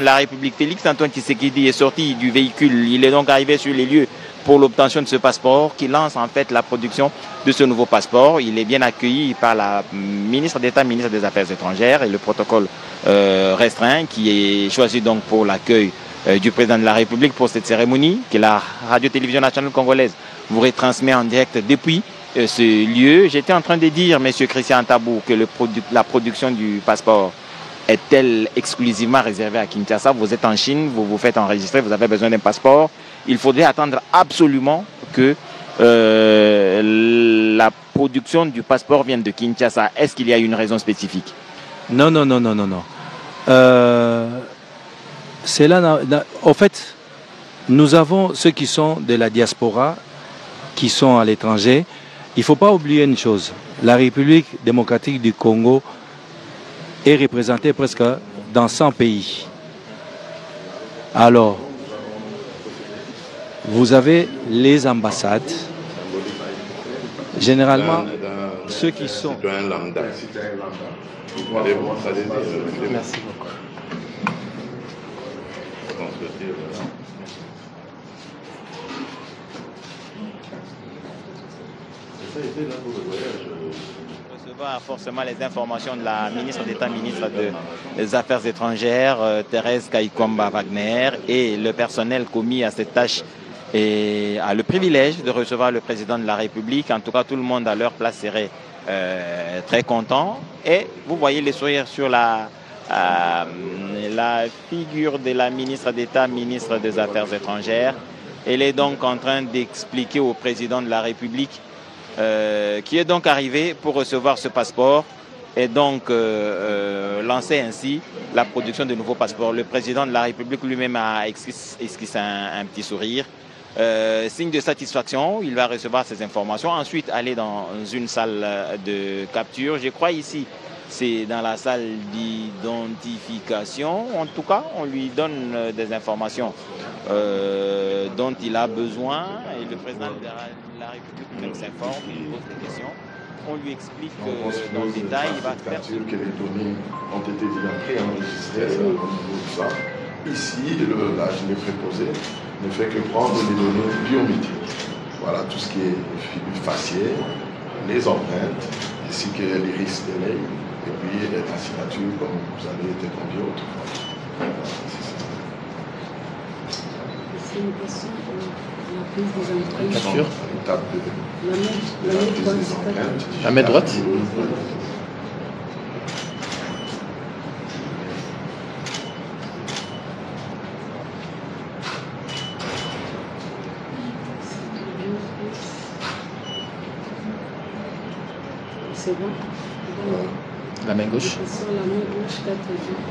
La République, Félix Antoine Tshisekedi est sorti du véhicule. Il est donc arrivé sur les lieux pour l'obtention de ce passeport qui lance en fait la production de ce nouveau passeport. Il est bien accueilli par la ministre d'État, ministre des Affaires étrangères et le protocole restreint qui est choisi donc pour l'accueil du président de la République pour cette cérémonie que la radio-télévision nationale congolaise vous retransmet en direct depuis ce lieu. J'étais en train de dire, monsieur Christian Tabou, que la production du passeport est-elle exclusivement réservée à Kinshasa? Vous êtes en Chine, vous vous faites enregistrer, vous avez besoin d'un passeport. Il faudrait attendre absolument que la production du passeport vienne de Kinshasa. Est-ce qu'il y a une raison spécifique? Non. En fait, nous avons ceux qui sont de la diaspora, qui sont à l'étranger. Il ne faut pas oublier une chose. La République démocratique du Congo est représentée presque dans 100 pays. Alors, vous avez les ambassades. Généralement, ceux qui sont... Merci beaucoup. Recevoir forcément les informations de la ministre d'État, ministre des Affaires étrangères, Thérèse Kaikwamba Wagner, et le personnel commis à cette tâche a le privilège de recevoir le président de la République. En tout cas, tout le monde à leur place serait très content. Et vous voyez les sourires sur la figure de la ministre d'État, ministre des Affaires étrangères. Elle est donc en train d'expliquer au président de la République qui est donc arrivé pour recevoir ce passeport et donc lancer ainsi la production de nouveaux passeports. Le président de la République lui-même a esquissé un petit sourire. Signe de satisfaction, il va recevoir ces informations, ensuite aller dans une salle de capture. Je crois ici, c'est dans la salle d'identification. En tout cas, on lui donne des informations dont il a besoin et le président de la République s'informe, il pose des questions. On lui explique dans le détail, il va faire... que les données ont été déjà préenregistrées au niveau de ça. Ici, la gilet préposé ne fait que prendre les données biométriques. Voilà tout ce qui est faciès, les empreintes, ainsi que l'iris de l'œil, et puis la signature, comme vous avez été convié autrefois. Voilà, c'est une question pour la prise des empreintes. Capture. L'étape de La main droite. C'est bon. La main gauche. Sur la main gauche, 4 jours.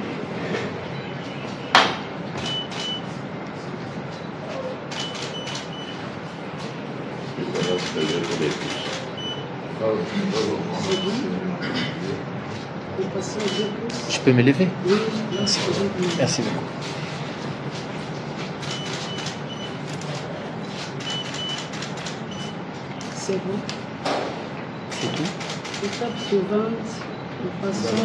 Je peux me lever? Oui, Merci beaucoup. c'est bon. C'est tout? L'étape suivante, nous passons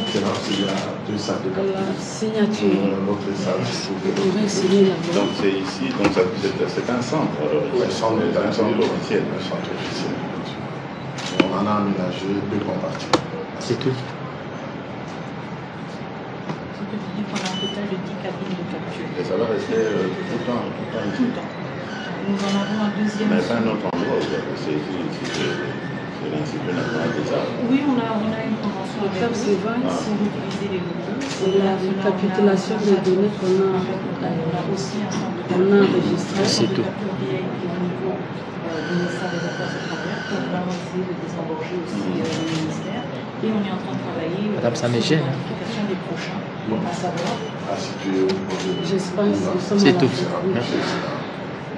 il y a deux salles de à capture. la signature. L'autre salle, On va signer là-bas. Donc c'est ici, donc c'est un centre. un centre officiel. Un centre officiel. On en a aménagé deux compartiments. C'est tout? Ce que tu dis qu'on a un total de 10 cabines de capture. Et ça va rester tout le temps ici. Tout le temps. Nous en avons un deuxième. Mais pas un autre endroit, c'est l'Institut national des arts. Oui, on a une convention avec L'étape eux suivante, pour utiliser les locaux. c'est la récapitulation des données qu'on On a aussi un centre de enregistré. C'est tout. capture qui est au niveau du ministère des Affaires étrangères pour vraiment essayer de désengorger aussi le ministère. Et on est en train de travailler Madame, ça me gêne, hein. l'application des prochains, à savoir Situé au niveau de... J'espère que nous sommes C'est à la tout. fin. Oui.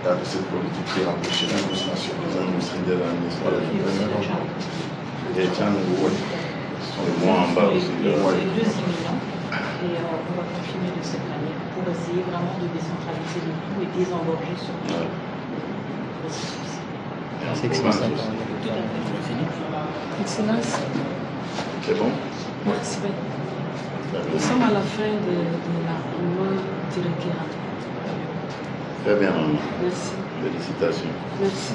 Dans cette politique qui est empêchée l'administration des industries de l'administration. Et tiens, et moi en bas aussi. les deux imminents. Et on va continuer de cette manière pour essayer vraiment de décentraliser le tout et désengorger surtout le processus. C'est excellent. Tout à fait. Excellence. C'est bon? Merci. Nous sommes à la fin de la réunion directeur. Très bien, maman. Merci. Félicitations. Merci.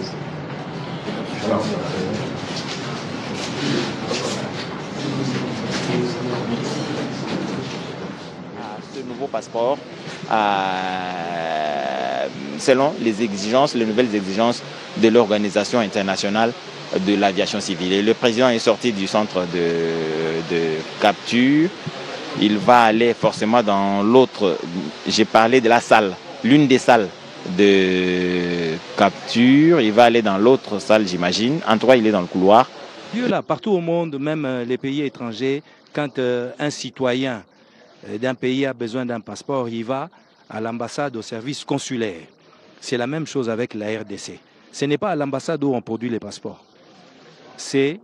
Ce nouveau passeport, selon les nouvelles exigences de l'Organisation internationale de l'aviation civile. Et le président est sorti du centre de capture. Il va aller forcément dans l'autre, j'ai parlé de la salle, l'une des salles de capture. Il va aller dans l'autre salle, j'imagine. En tout cas, il est dans le couloir. Là, partout au monde, même les pays étrangers, quand un citoyen d'un pays a besoin d'un passeport, il va à l'ambassade, au service consulaire. C'est la même chose avec la RDC. Ce n'est pas à l'ambassade où on produit les passeports. C'est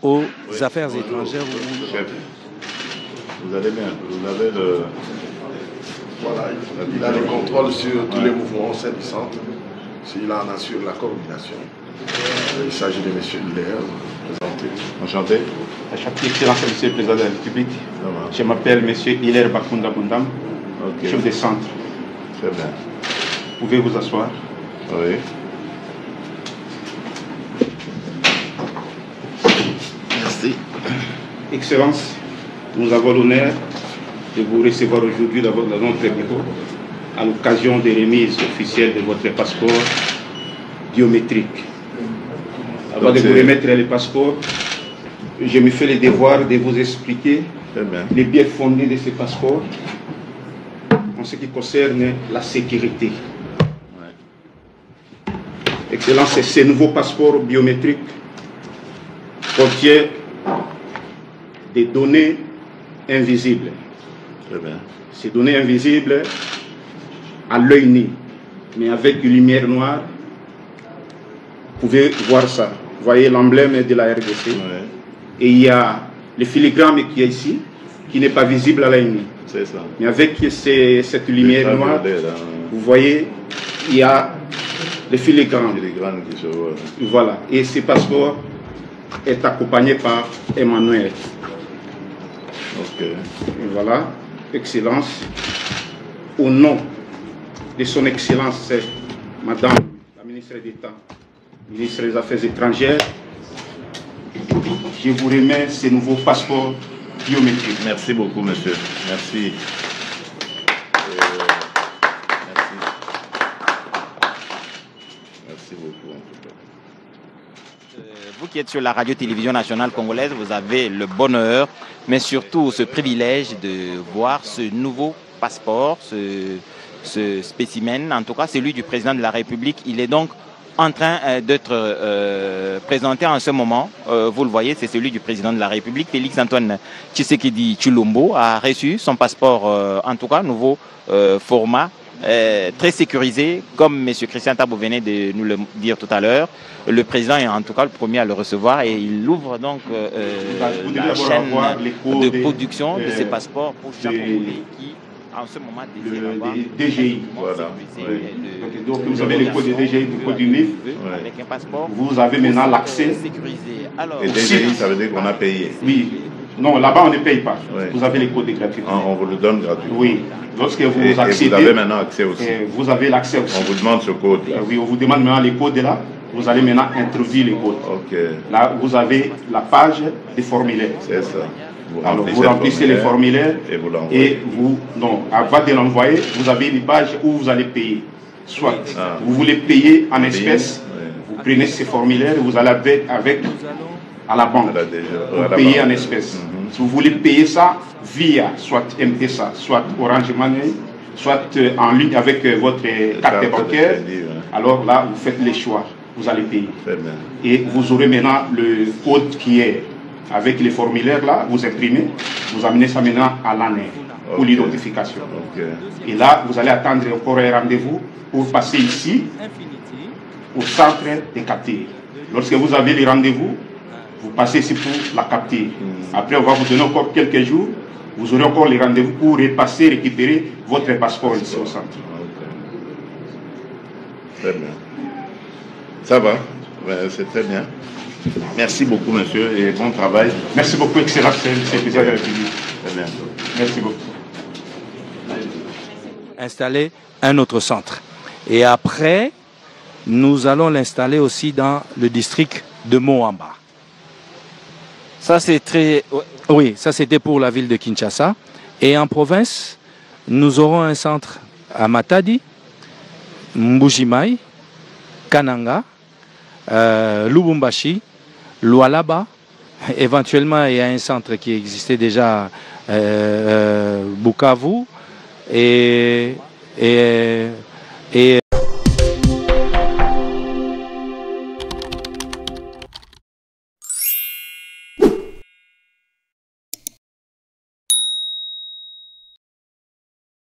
aux affaires étrangères. Chef, vous allez bien. Vous avez le... Voilà, il a le contrôle sur tous les mouvements au sein du centre. Il en assure la coordination. Il s'agit de M. Hilaire, présenté. Enchanté. Enchanté, Excellence, Monsieur le Président de la République. Je m'appelle M. Hilaire Bakunda Bundam, chef de centre. Très bien. Vous pouvez vous asseoir. Oui. Merci. Excellence, nous avons l'honneur de vous recevoir aujourd'hui dans notre bureau à l'occasion des remises officielles de votre passeport biométrique. Avant de vous remettre les passeports, je me fais le devoir de vous expliquer les biais fondés de ces passeports en ce qui concerne la sécurité. Excellence, ces nouveaux passeports biométriques contiennent des données invisibles. Ces données invisibles à l'œil nu, mais avec une lumière noire, vous pouvez voir ça. Vous voyez l'emblème de la RDC. Et il y a le filigrane qui est ici, qui n'est pas visible à l'œil nu. C'est ça. Mais avec cette lumière noire, vous voyez, il y a le filigrane. Qui se voit. Voilà. Et ce passeport est accompagné par Emmanuel. Ok. Et voilà, Excellence, au nom de son Excellence, Madame la ministre d'État, ministre des Affaires étrangères, je vous remets ces nouveaux passeports biométriques. Merci beaucoup, monsieur. Merci. Merci beaucoup, en tout cas. Vous qui êtes sur la radio-télévision nationale congolaise, vous avez le bonheur, mais surtout ce privilège de voir ce nouveau passeport, ce spécimen, en tout cas celui du président de la République. Il est donc en train d'être présenté en ce moment. Vous le voyez, c'est celui du président de la République. Félix-Antoine Tshisekedi Tshilombo a reçu son passeport, en tout cas, nouveau format, très sécurisé, comme M. Christian Tabou venait de nous le dire tout à l'heure. Le président est en tout cas le premier à le recevoir et il ouvre donc la chaîne de production de ces passeports pour chaque Congolais qui, en ce moment, désire avoir DGI. Voilà. Donc vous avez le code de DGI du code du NIF. avec un passeport. Vous avez maintenant l'accès. Sécurisé. Alors, Et DGI, ça veut dire qu'on a payé. Oui. Non, là-bas on ne paye pas. Ouais. Vous avez les codes gratuits. On vous le donne gratuitement. Oui. Lorsque vous Et accédez, vous avez maintenant accès aussi. vous avez l'accès aussi. On vous demande ce code. Oui, on vous demande maintenant les codes là. Vous allez maintenant introduire les codes. Ok. Là, vous avez la page des formulaires. C'est ça. Alors, vous remplissez les formulaires et vous l'envoyez. et vous, non, avant de l'envoyer, vous avez une page où vous allez payer. Soit vous voulez payer en espèces, vous prenez ces formulaires et vous allez avec à la banque. Vous payez en espèces. Si vous voulez payer ça via soit M-Pesa, soit Orange Money, soit en ligne avec votre carte bancaire, alors là, vous faites les choix. Vous allez payer. Et vous aurez maintenant le code qui est avec les formulaires là, vous imprimez, vous amenez ça maintenant à l'année pour l'identification. Et là, vous allez attendre encore un rendez-vous pour passer ici au centre de capture. Lorsque vous avez les rendez-vous, vous passez ici pour la capture. Après, on va vous donner encore quelques jours, vous aurez encore les rendez-vous pour repasser, récupérer votre passeport ici au centre. Très bien. Ça va, c'est très bien. Merci beaucoup, monsieur, et bon travail. Merci beaucoup, Excellence, c'est le président de la République. Très bien. Merci beaucoup. installer un autre centre. Et après, nous allons l'installer aussi dans le district de Moamba. Ça, c'est très... Oui, ça c'était pour la ville de Kinshasa. Et en province, nous aurons un centre à Matadi, Mbujimai, Kananga, Lubumbashi, Lualaba. Éventuellement, il y a un centre qui existait déjà, Bukavu, et